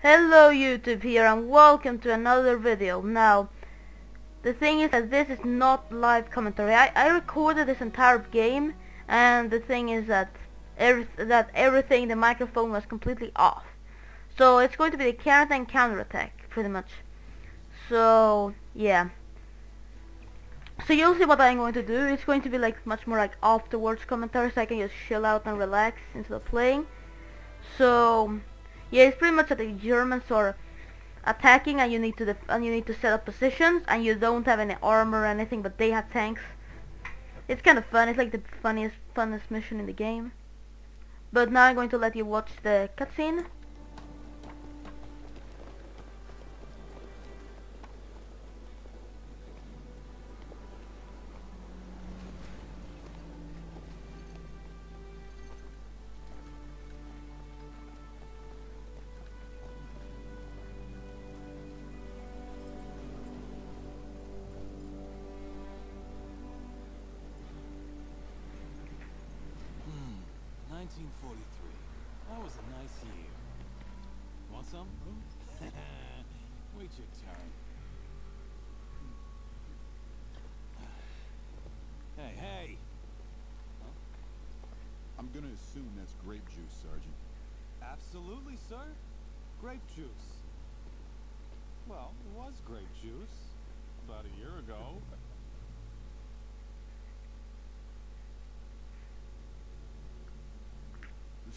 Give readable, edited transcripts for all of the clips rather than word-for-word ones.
Hello YouTube here and welcome to another video. Now, the thing is that this is not live commentary. I recorded this entire game, and the thing is that everything, the microphone was completely off. So it's going to be the Counterattack Counterattack, pretty much. So, yeah. So you'll see what I'm going to do. It's going to be like much more like afterwards commentary, so I can just chill out and relax instead of playing. So yeah, it's pretty much that the Germans are attacking, and you need to set up positions, and you don't have any armor or anything, but they have tanks. It's kind of fun. It's like the funnest mission in the game. But now I'm going to let you watch the cutscene. That was a nice year. Want some? Wait your turn. Hey. Huh? I'm gonna assume that's grape juice, Sergeant. Absolutely, sir. Grape juice. Well, it was grape juice about a year ago.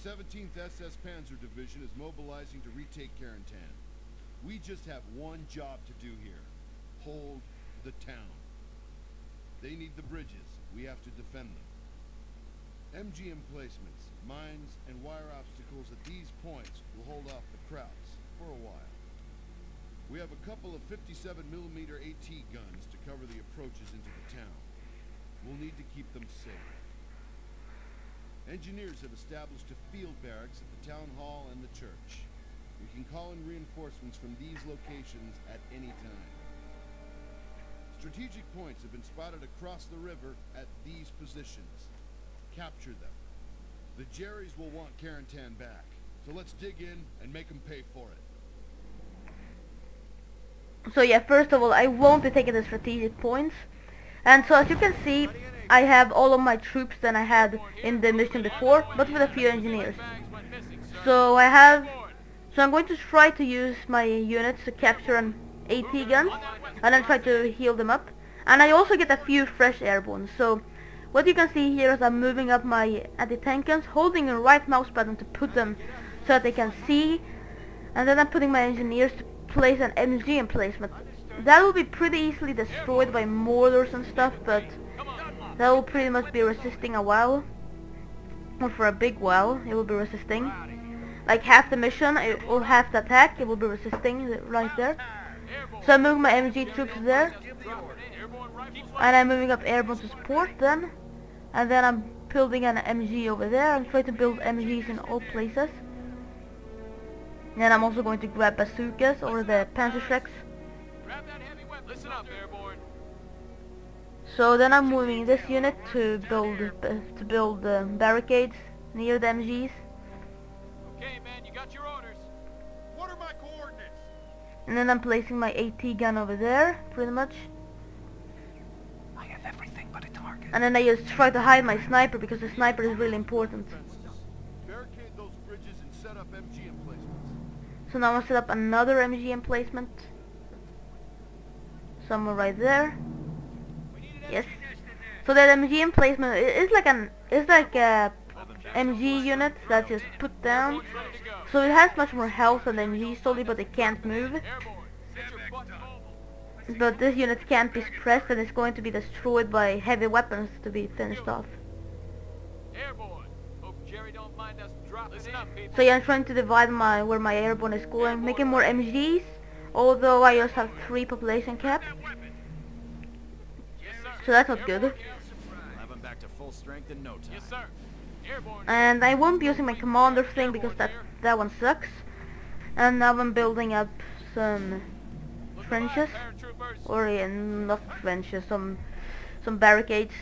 The 17th SS Panzer Division is mobilizing to retake Carentan. We just have one job to do here. Hold the town. They need the bridges. We have to defend them. MG emplacements, mines, and wire obstacles at these points will hold off the Krauts for a while. We have a couple of 57mm AT guns to cover the approaches into the town. We'll need to keep them safe. Engineers have established a field barracks at the town hall and the church. We can call in reinforcements from these locations at any time. Strategic points have been spotted across the river at these positions. Capture them. The Jerrys will want Carentan back, so let's dig in and make them pay for it. So yeah, first of all, I won't be taking the strategic points. And so as you can see, I have all of my troops that I had in the mission before, but with a few engineers. So I'm going to try to use my units to capture an AT guns, and then try to heal them up. And I also get a few fresh airborne. So what you can see here is I'm moving up my anti-tank guns, holding the right mouse button to put them so that they can see, and then I'm putting my engineers to place an MG emplacement. That will be pretty easily destroyed by mortars and stuff, but that will pretty much be resisting a while, or for a big while it will be resisting. Like half the mission, or half the attack, it will be resisting right there. So I'm moving my MG troops there, and I'm moving up airborne to support them, and then I'm building an MG over there. I'm trying to build MGs in all places. And then I'm also going to grab bazookas or the Panzerschrecks. Listen up, airborne. So then I'm moving this unit to build barricades near the MGs. Okay, man, you got your orders. What are my coordinates? And then I'm placing my AT gun over there, pretty much. I have everything but a target. And then I just try to hide my sniper, because the sniper is really important. Barricade those bridges and set up MG emplacements. So now I'm gonna set up another MG emplacement. Somewhere right there. Yes. So that MG emplacement is like a MG unit that's just put down. So it has much more health than the MG solely, but it can't move. But this unit can't be suppressed, and it's going to be destroyed by heavy weapons to be finished off. So yeah, I'm trying to divide where my airborne is going, making more MGs, although I just have 3 population cap. So that's not good. Have them back to full strength in no time. Yes, sir. And I won't be using my commander thing because that one sucks. And now I'm building up some trenches, or yeah, not trenches, some barricades,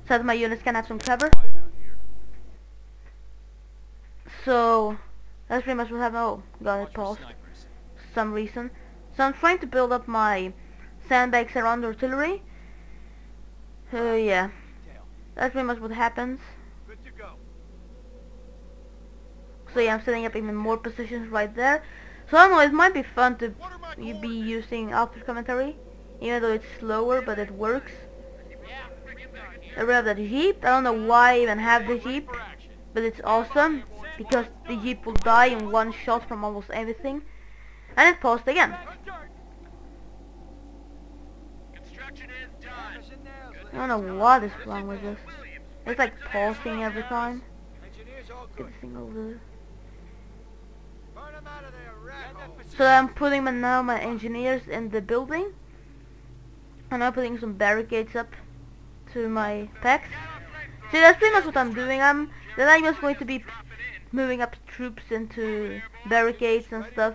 so that my units can have some cover. So that's pretty much what happened. Oh, got it paused. some reason. So I'm trying to build up my sandbags around the artillery. Yeah, that's pretty much what happens. Good to go. So yeah, I'm setting up even more positions right there. So I don't know, it might be fun to be using after commentary, even though it's slower, but it works. I really have that Jeep. I don't know why I even have the Jeep, but it's awesome because the Jeep will die in one shot from almost everything. And it paused again. I don't know what is wrong with this. It's like pausing every time. Get this thing over. So I'm putting now my engineers in the building. And I'm putting some barricades up to my packs. So that's pretty much what I'm doing. Then I'm just going to be moving up troops into barricades and stuff.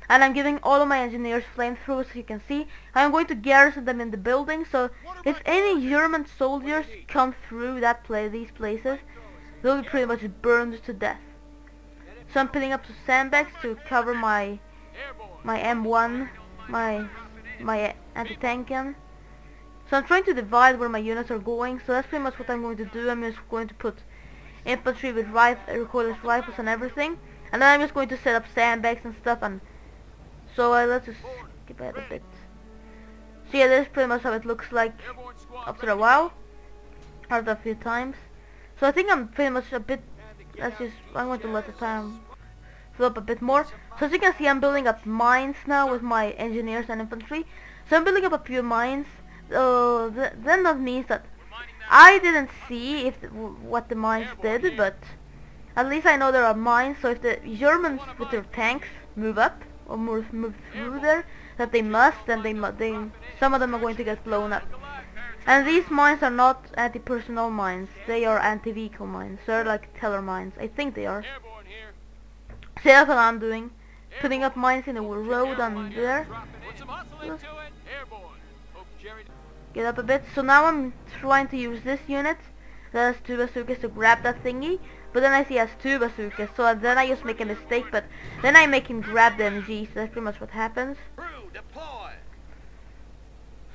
And I'm giving all of my engineers flamethrowers, so you can see. I'm going to garrison them in the building, so if any German soldiers come through these places, they'll be pretty much burned to death. So I'm putting up some sandbags to cover my M1, my anti-tank gun. So I'm trying to divide where my units are going, so that's pretty much what I'm going to do. I'm just going to put infantry with recoilless rifles and everything, and then I'm just going to set up sandbags and stuff. And so let's just skip ahead a bit. So yeah, that's pretty much how it looks like after a while, after a few times. So I think I'm pretty much a bit, I'm going to let the time fill up a bit more. So as you can see, I'm building up mines now with my engineers and infantry. So I'm building up a few mines. Then that means that I didn't see what the mines did, but at least I know there are mines. So if the Germans with their tanks move up or move through there, that they must, then some of them are going to get blown up. And these mines are not anti-personnel mines; they are anti-vehicle mines. They're like teller mines. I think they are. So that's what I'm doing, putting up mines in the road and there. Get up a bit. So now I'm trying to use this unit that has 2 bazookas to grab that thingy, but then I see he has 2 bazookas, so then I just make a mistake, but then I make him grab the MG, so that's pretty much what happens.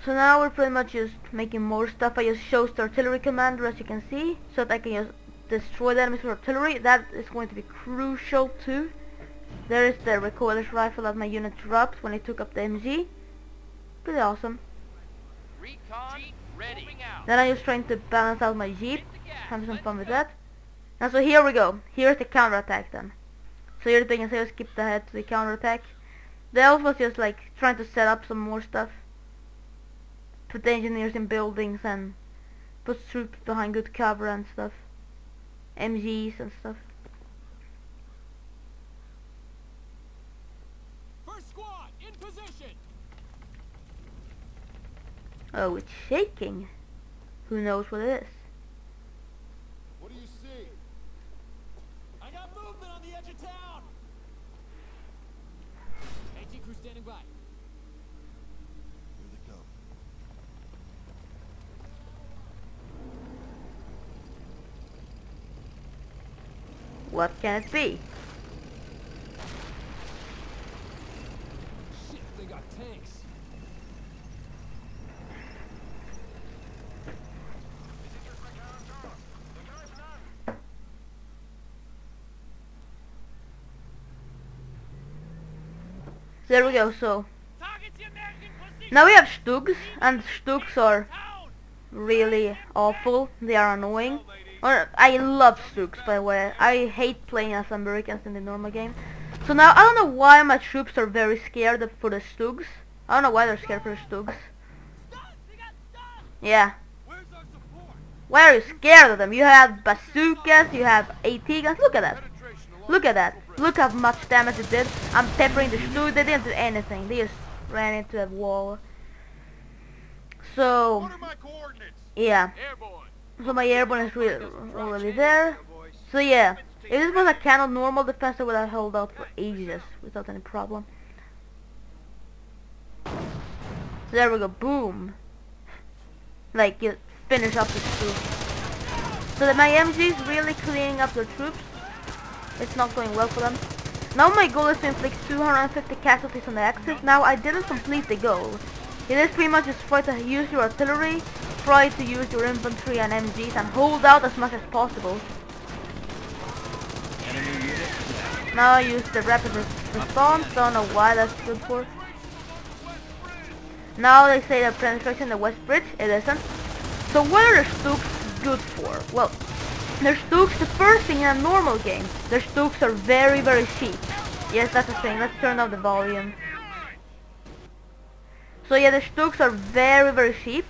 So now we're pretty much just making more stuff. I just chose the artillery commander, as you can see, so that I can just destroy the enemies with artillery. That is going to be crucial too. There is the recoilless rifle that my unit dropped when I took up the MG. Pretty awesome. Then I'm just trying to balance out my Jeep, having some fun with that. And so here we go. Here's the counterattack then. So here you can see I skipped ahead to the counterattack. They also was just like trying to set up some more stuff. Put the engineers in buildings and put troops behind good cover and stuff. MGs and stuff. First squad in position. Oh, it's shaking. Who knows what it is? What do you see? I got movement on the edge of town. AT crew standing by. Here they come. What can it be? Shit, they got tanks. There we go. So now we have Stugs, and Stugs are really awful. They are annoying. Or I love Stugs, by the way. I hate playing as Americans in the normal game. So now I don't know why my troops are very scared for the Stugs. I don't know why they're scared for the Stugs. Yeah. Why are you scared of them? You have bazookas, you have AT guns. Look at that. Look at that. Look how much damage it did. I'm peppering the Stug. They didn't do anything. They just ran into a wall. So, yeah. So my airborne is really already there. So yeah. If this was a kind of normal defense, I would have held out for ages without any problem. So there we go. Boom. Like, you finish up the Stug. So that my MG is really cleaning up their troops. It's not going well for them. Now my goal is to inflict 250 casualties on the Axis. Now I didn't complete the goal. It is pretty much just try to use your artillery, try to use your infantry and MGs and hold out as much as possible. Now I use the rapid response, don't know why that's good for. Now they say they're penetrating the West Bridge, it isn't. So what are the Stooks good for? Well, their Stooks, the first thing in a normal game, their Stooks are very, very cheap. Yes, that's the thing, let's turn up the volume. So yeah, the Stooks are very, very cheap.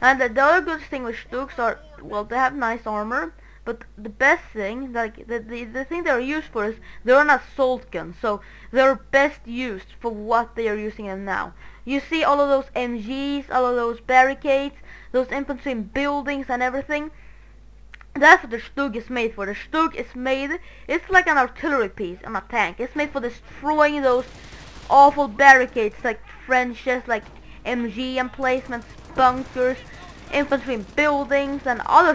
And the other good thing with Stooks are, well, they have nice armor. But the best thing, like the thing they're used for is they're an assault gun. So they're best used for what they are using them now. You see all of those MGs, all of those barricades, those infantry in buildings and everything. That's what the Stug is made for. The Stug is made, it's like an artillery piece on a tank. It's made for destroying those awful barricades like trenches, like MG emplacements, bunkers, infantry in buildings and other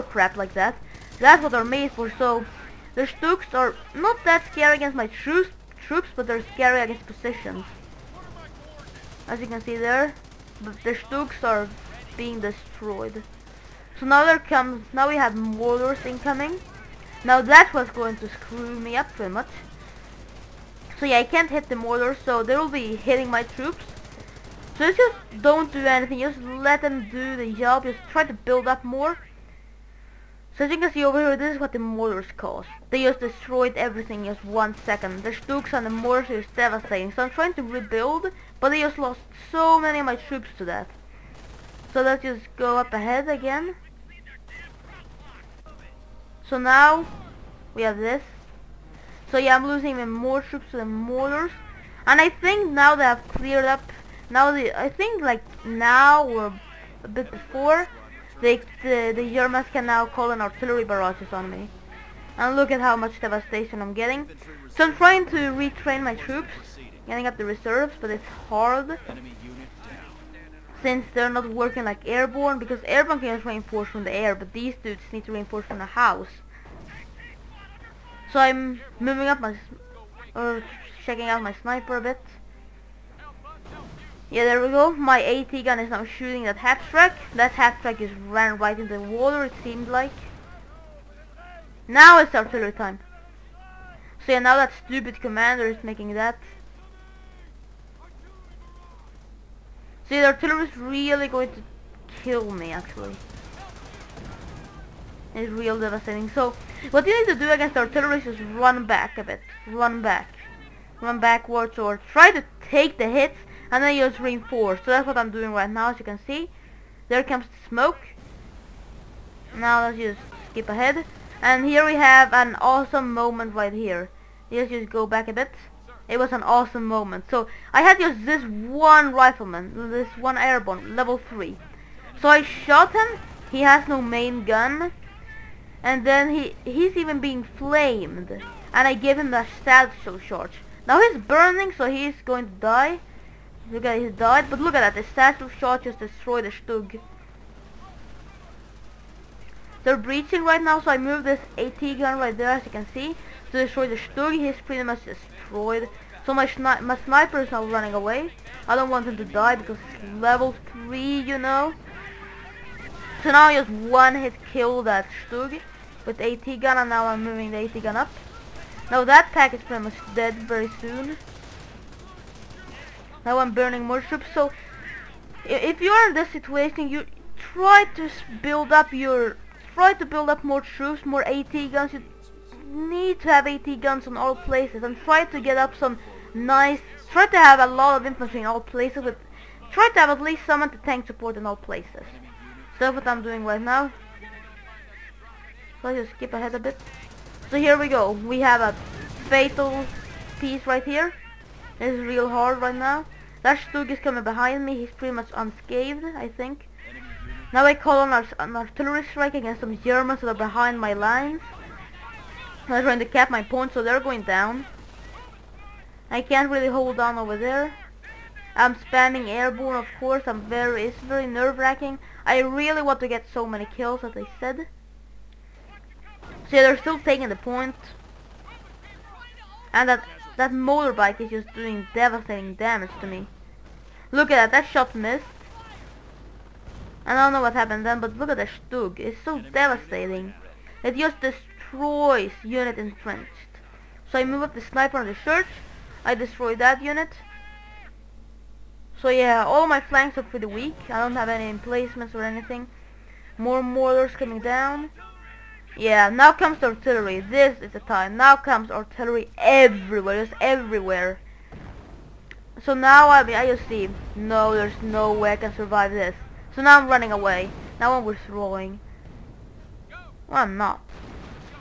crap like that. That's what they're made for. So the Stugs are not that scary against my troops, but they're scary against positions. As you can see there, the Stugs are being destroyed. So now now we have mortars incoming. Now that's what's going to screw me up pretty much. So yeah, I can't hit the mortars, so they will be hitting my troops. So just don't do anything, just let them do the job, just try to build up more. So as you can see over here, this is what the mortars cost. They just destroyed everything in just 1 second. The Stooks and the mortars is devastating. So I'm trying to rebuild, but they just lost so many of my troops to that. So let's just go up ahead again. So now we have this. So yeah, I'm losing even more troops to the mortars. And I think now they have cleared up. I think like now or a bit before, the Germans can now call in artillery barrages on me. And look at how much devastation I'm getting. So I'm trying to retrain my troops, getting up the reserves, but it's hard. Since they're not working like airborne, because airborne can just reinforce from the air, but these dudes need to reinforce from the house. So I'm moving up checking out my sniper a bit. Yeah, there we go. My AT gun is now shooting that half-track. That half-track just ran right into the water, it seemed like. Now it's artillery time. So yeah, now that stupid commander is making that. See, the artillery is really going to kill me, actually. It's real devastating. So, what you need to do against the artillery is just run back a bit. Run back. Run backwards or try to take the hits and then you just reinforce. So that's what I'm doing right now, as you can see. There comes the smoke. Now let's just skip ahead. And here we have an awesome moment right here. Let's just go back a bit. It was an awesome moment. So I had just this one rifleman, this one airborne, level 3. So I shot him. He has no main gun. And then he's even being flamed. And I gave him a satchel charge. Now he's burning, so he's going to die. Look at, he died, but look at that, the satchel shot just destroyed the Stug. They're breaching right now, so I moved this AT gun right there, as you can see, to destroy the Stug. He's pretty much destroyed. So my sniper is now running away. I don't want him to die because it's level 3, you know. So now I just one hit kill that Stug with the AT gun, and now I'm moving the AT gun up. Now that pack is pretty much dead very soon. Now I'm burning more troops. So if you are in this situation, you try to build up more troops, more AT guns. You need to have AT guns on all places, and try to get up some nice. Try to have a lot of infantry in all places. But try to have at least someone to tank support in all places. So that's what I'm doing right now. So I just skip ahead a bit. So here we go. We have a fatal piece right here. It's real hard right now. That Stug is coming behind me. He's pretty much unscathed, I think. Now I call on an artillery strike against some Germans that are behind my lines. They're trying to cap my point, so they're going down. I can't really hold on over there. I'm spamming airborne, of course. It's very nerve-wracking. I really want to get so many kills, as I said. So yeah, they're still taking the point. And that motorbike is just doing devastating damage to me. Look at that, that shot missed. And I don't know what happened then, but look at the Stug. It's so devastating. It just destroys unit entrenched. So I move up the sniper on the church. I destroy that unit. So yeah, all my flanks are pretty weak. I don't have any emplacements or anything. More mortars coming down. Yeah, now comes the artillery. This is the time. Now comes artillery everywhere, just everywhere. So now I just see, no, there's no way I can survive this. So now I'm running away. Now I'm withdrawing. Well, I'm not.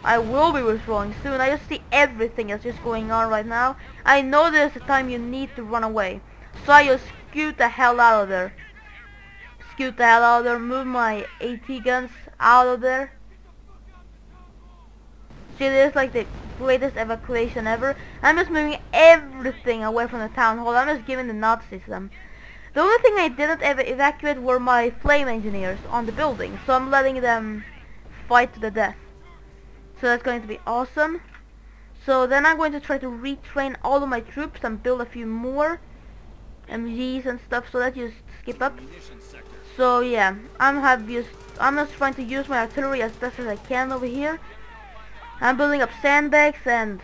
I will be withdrawing soon. I just see everything that's just going on right now. I know there's a time you need to run away. So I just scoot the hell out of there. Scoot the hell out of there. Move my AT guns out of there. See, this is like the greatest evacuation ever. I'm just moving everything away from the town hall. I'm just giving the Nazis them. The only thing I didn't evacuate were my flame engineers on the building. So I'm letting them fight to the death. So that's going to be awesome. So then I'm going to try to retrain all of my troops and build a few more MGs and stuff. So that just skip up. So yeah, I'm just trying to use my artillery as best as I can over here. I'm building up sandbags and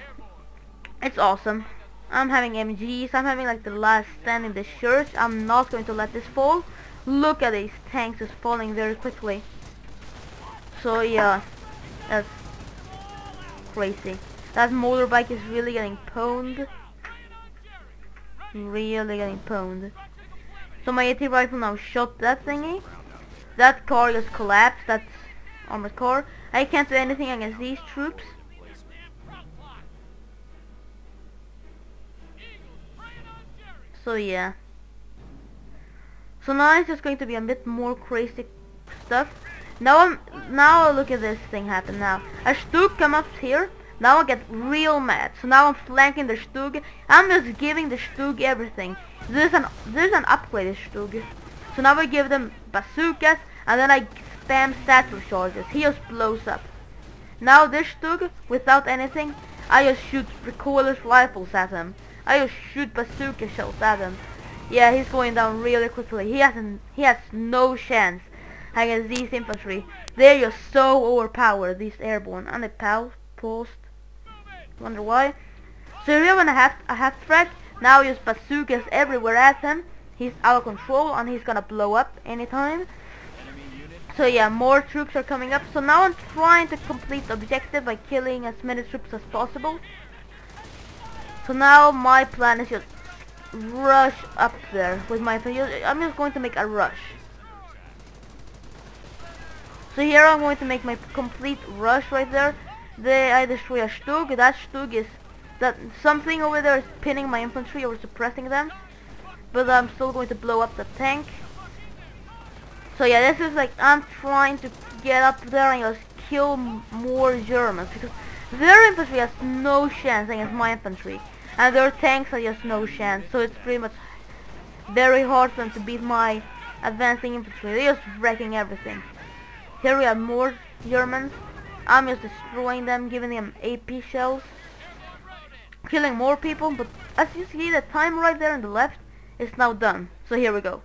it's awesome. I'm having MGs, I'm having like the last stand in the church. I'm not going to let this fall. Look at these tanks just falling very quickly. So yeah, that's crazy. That motorbike is really getting pwned. Really getting pwned. So my AT rifle now shot that thingy. That car just collapsed, that's armored car. I can't do anything against these troops. So yeah. So now it's just going to be a bit more crazy stuff. Now look at this thing happen now. A Stug come up here. Now I get real mad. So now I'm flanking the Stug. I'm just giving the Stug everything. There's an upgraded Stug. So now I give them bazookas and then I spam satchel charges. He just blows up. Now this Stug, without anything, I just shoot recoilless rifles at him. I just shoot bazooka shells at him. Yeah, he's going down really quickly. He has no chance against these infantry. They're just so overpowered, these airborne. And they paused. Wonder why. So here when I have a half track, now just bazookas everywhere at him. He's out of control and he's gonna blow up anytime. So yeah, more troops are coming up. So now I'm trying to complete the objective by killing as many troops as possible. So now my plan is just rush up there with my... I'm just going to make a rush. So here I'm going to make my complete rush right there. I destroy a Stug. That Stug is... something over there is pinning my infantry or suppressing them. But I'm still going to blow up the tank. So yeah, this is like, I'm trying to get up there and just kill more Germans. Because their infantry has no chance against my infantry. And their tanks are just no chance. So it's pretty much very hard for them to beat my advancing infantry. They're just wrecking everything. Here we have more Germans. I'm just destroying them, giving them AP shells. Killing more people. But as you see, the time right there on the left is now done. So here we go.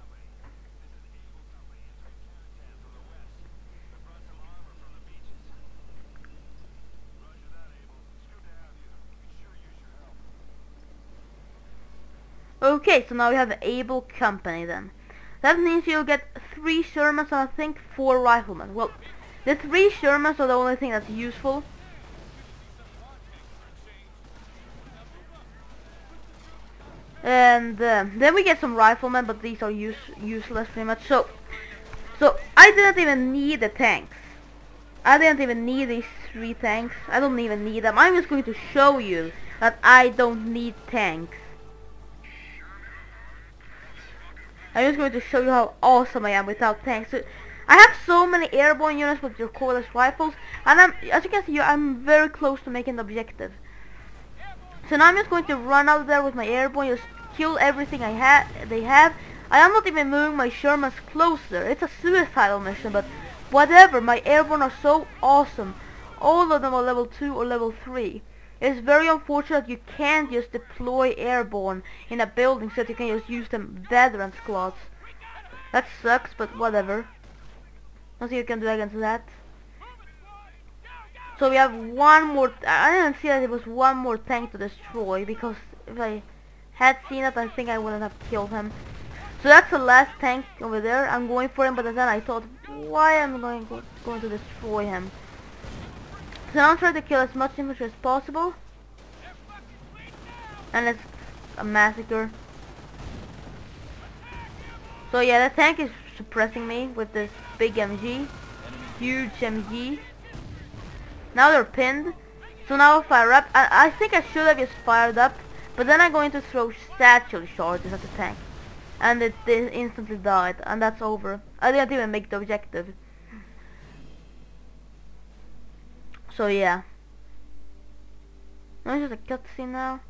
Okay, so now we have the able company then. That means you'll get 3 Shermans and I think 4 riflemen. Well, the 3 Shermans are the only thing that's useful. And then we get some riflemen, but these are useless pretty much. So I didn't even need the tanks. I didn't even need these 3 tanks. I don't even need them. I'm just going to show you that I don't need tanks. I'm just going to show you how awesome I am without tanks. So I have so many airborne units with recoilless rifles, and as you can see, I'm very close to making the objective. So now I'm just going to run out there with my airborne, just kill everything they have. I am not even moving my Shermans closer. It's a suicidal mission, but whatever. My airborne are so awesome. All of them are level 2 or level 3. It's very unfortunate you can't just deploy airborne in a building so that you can just use them veterans class. That sucks, but whatever. Nothing you can do against that. So we have one more. I didn't see that there was one more tank to destroy, because if I had seen it, I think I wouldn't have killed him. So that's the last tank over there. I'm going for him, but then I thought, why am I going to destroy him? So now I'm trying to kill as much infantry as possible. And it's a massacre. So yeah, the tank is suppressing me with this big MG. Huge MG. Now they're pinned. So now I'll fire up. I think I should have just fired up. But then I'm going to throw satchel charges at the tank. And it instantly died. And that's over. I didn't even make the objective. So yeah. Now it's just a cutscene now.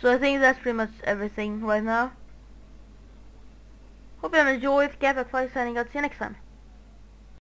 So I think that's pretty much everything right now. Hope you have enjoyed. Captain signing out. See you next time.